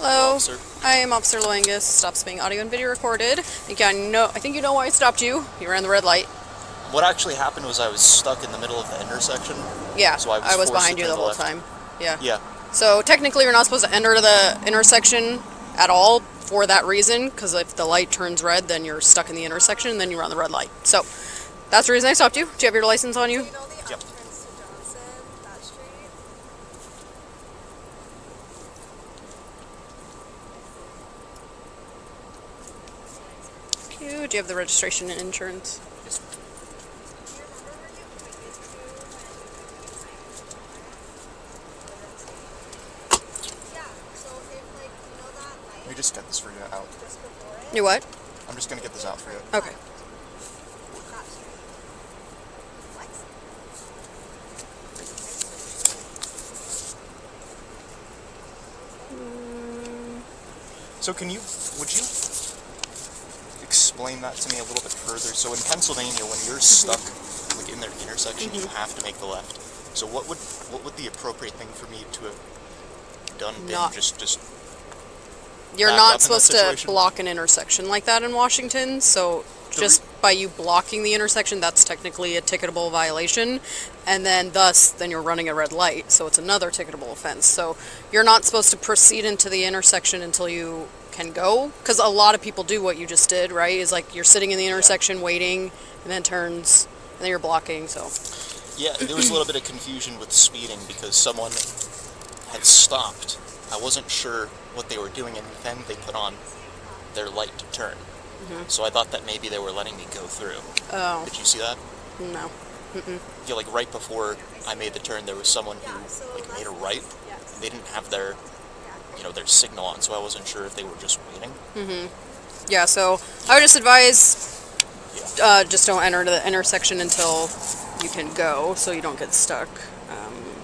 Hello. Officer. I am Officer Loangus. Stops being audio and video recorded. I think you know why I stopped you. You ran the red light. What actually happened was I was stuck in the middle of the intersection. Yeah, So I was forced behind to you turn the whole left. time. Yeah. Yeah. So technically you're not supposed to enter the intersection at all for that reason, because if the light turns red, then you're stuck in the intersection, and then you run the red light. So that's the reason I stopped you. Do you have your license on you? Yep. Do you have the registration and insurance? Yes. Let me just get this for you out. You what? I'm just gonna get this out for you. Okay. So would you explain that to me a little bit further? So in Pennsylvania, when you're stuck like in the intersection, you have to make the left. So what would the appropriate thing for me to have done been? Not- Just You're back up in not that supposed to situation? block an intersection like that in Washington, so just by you blocking the intersection, that's technically a ticketable violation, and then then you're running a red light, so it's another ticketable offense. So you're not supposed to proceed into the intersection until you can go, because a lot of people do what you just did, right? Is like you're sitting in the intersection waiting, and then turns, and then you're blocking, so. Yeah, there was a little bit of confusion with speeding because someone had stopped. I wasn't sure what they were doing, and then they put on their light to turn. So I thought that maybe they were letting me go through. Oh, Did you see that? no. I feel like right before I made the turn, there was someone who like made a right. They didn't have their signal on, so I wasn't sure if they were just waiting. Yeah, so I would just advise Yeah. just don't enter the intersection until you can go, so you don't get stuck.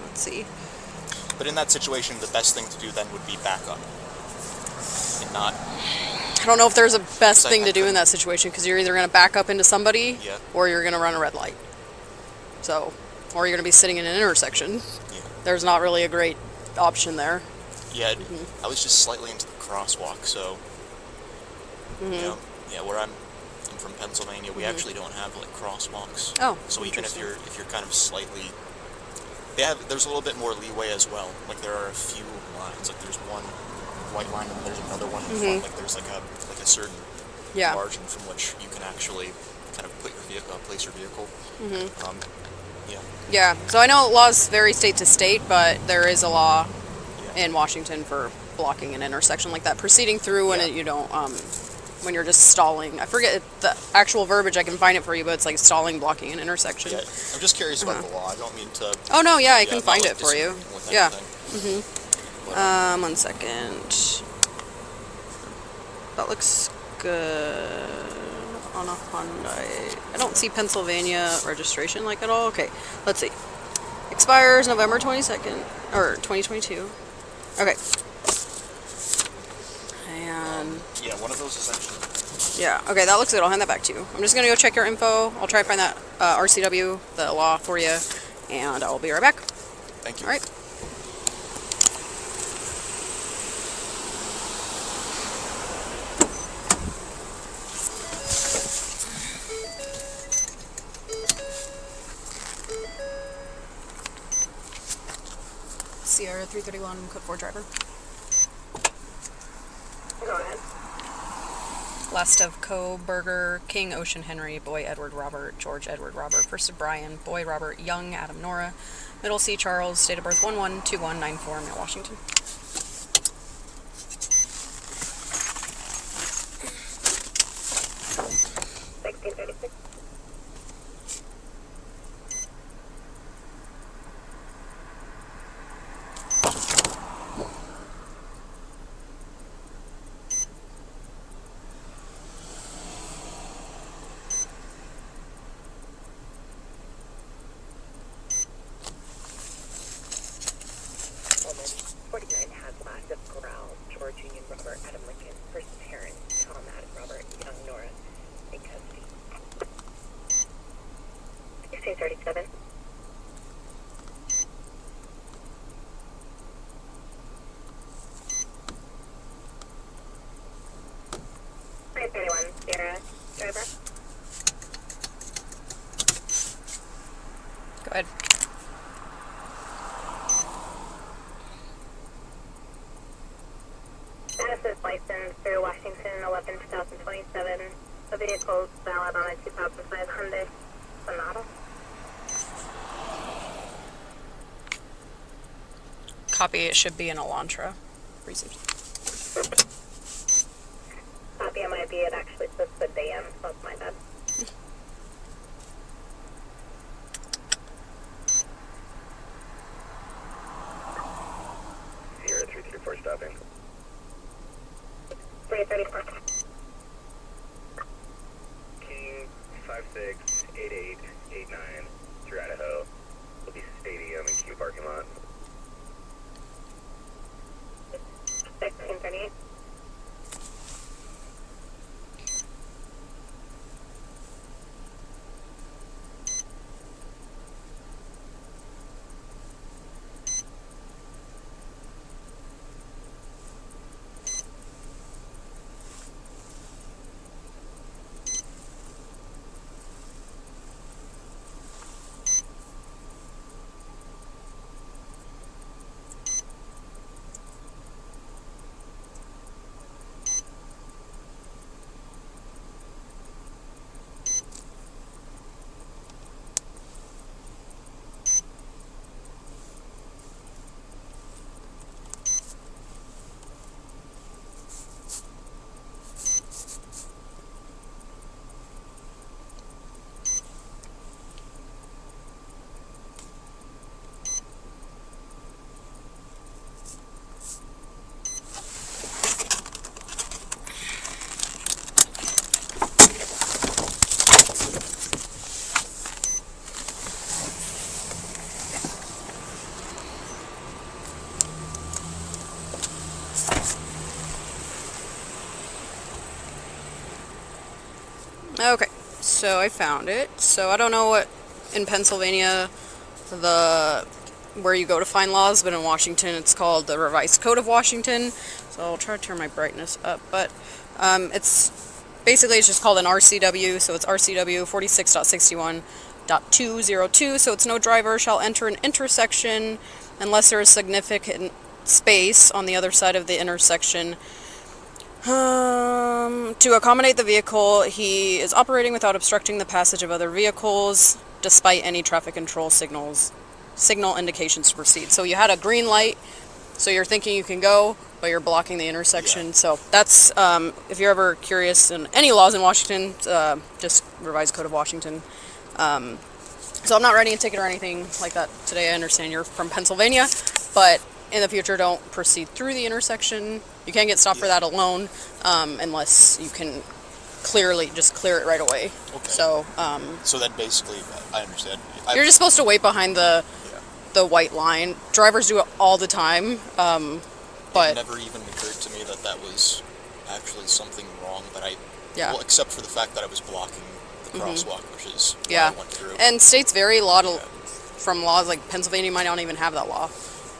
Let's see. But in that situation, the best thing to do then would be back up and not. I don't know if there's a best I thing to do in couldn't- that situation, because you're either going to back up into somebody Yeah. or you're going to run a red light. So, or you're going to be sitting in an intersection. Yeah. There's not really a great option there. Yeah, I was just slightly into the crosswalk, so yeah, where I'm from Pennsylvania, we actually don't have like crosswalks. Oh, So even if interesting. you're kind of slightly, there's a little bit more leeway as well. Like there are a few lines, like there's one white line and there's another one in front. Like there's like a certain Yeah. margin from which you can actually kind of put your vehicle, place your vehicle. Yeah. Yeah, so I know laws vary state to state, but there is a law Yeah. in Washington for blocking an intersection like that, proceeding through when Yeah. you don't, when you're just stalling. I forget the actual verbiage. I can find it for you, but it's like stalling, blocking an intersection. Yeah, I'm just curious about the law. I don't mean to. Oh no, yeah, I Yeah, can I'm not, find like, it for you. disagreeing with Yeah. anything. But, 1 second. That looks good on a Hyundai. I don't see Pennsylvania registration like at all. Okay, let's see. Expires November 22nd, or 2022. Okay. And yeah, one of those is actually. yeah, okay, that looks good. I'll hand that back to you. I'm just gonna go check your info. I'll try to find that RCW, the law for you, and I'll be right back. Thank you. All right. Sierra 331, code 4 driver. Go ahead. Last of Kohberger, King, Ocean, Henry, Boy, Edward, Robert, George, Edward, Robert. First of Bryan, Boy, Robert, Young, Adam, Nora. Middle C, Charles. Date of birth 112194, Mount Washington. George Union Robert Adam Lincoln, first of Heron, Tom Adam Robert Young Nora, in custody. 1637. Driver. Go ahead. Benefits license through Washington 11/2027. The vehicle is valid on a 2005 Hyundai Sonata. Copy. It should be an Elantra. Received. Copy MIB, it actually says the Dan, so that's my bad. Sierra 334 stopping. 334. King 568889 through Idaho. Will be stadium and Q parking lot. 1638. Okay, so I found it. So I don't know what in Pennsylvania where you go to find laws, but in Washington it's called the Revised Code of Washington. So I'll try to turn my brightness up, but it's basically it's just called an RCW. So it's RCW 46.61.202. So it's no driver shall enter an intersection unless there is significant space on the other side of the intersection. To accommodate the vehicle he is operating without obstructing the passage of other vehicles, despite any traffic control signal indications to proceed. So you had a green light, so you're thinking you can go, but you're blocking the intersection. Yeah. So that's, if you're ever curious in any laws in Washington, just Revised Code of Washington. So I'm not writing a ticket or anything like that today. I understand you're from Pennsylvania, but in the future don't proceed through the intersection. You can't get stopped for that alone, unless you can clearly just clear it right away. Okay. So So then basically, I understand. you're just supposed to wait behind the white line. Drivers do it all the time, It but never even occurred to me that that was actually something wrong. But yeah. well, except for the fact that I was blocking the crosswalk, which is what Yeah. I went through. And states vary a lot from laws. Like Pennsylvania might not even have that law,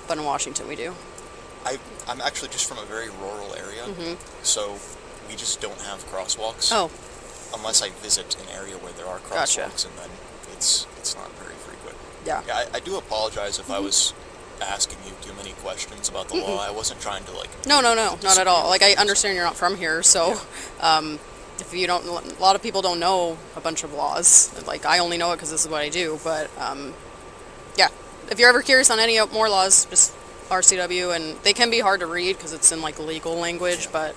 but in Washington we do. I'm actually just from a very rural area, so we just don't have crosswalks. Oh, Unless I visit an area where there are Gotcha. crosswalks, and then it's not very frequent. yeah. Yeah, I do apologize if I was asking you too many questions about the law. I wasn't trying to No, not at all. Like I disagree. understand you're not from here, so if you don't, a lot of people don't know a bunch of laws. Like I only know it because this is what I do. But yeah, if you're ever curious on any more laws, just RCW, and they can be hard to read because it's in like legal language. But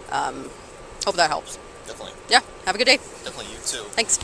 hope that helps. Definitely, Yeah, have a good day. definitely you too. Thanks.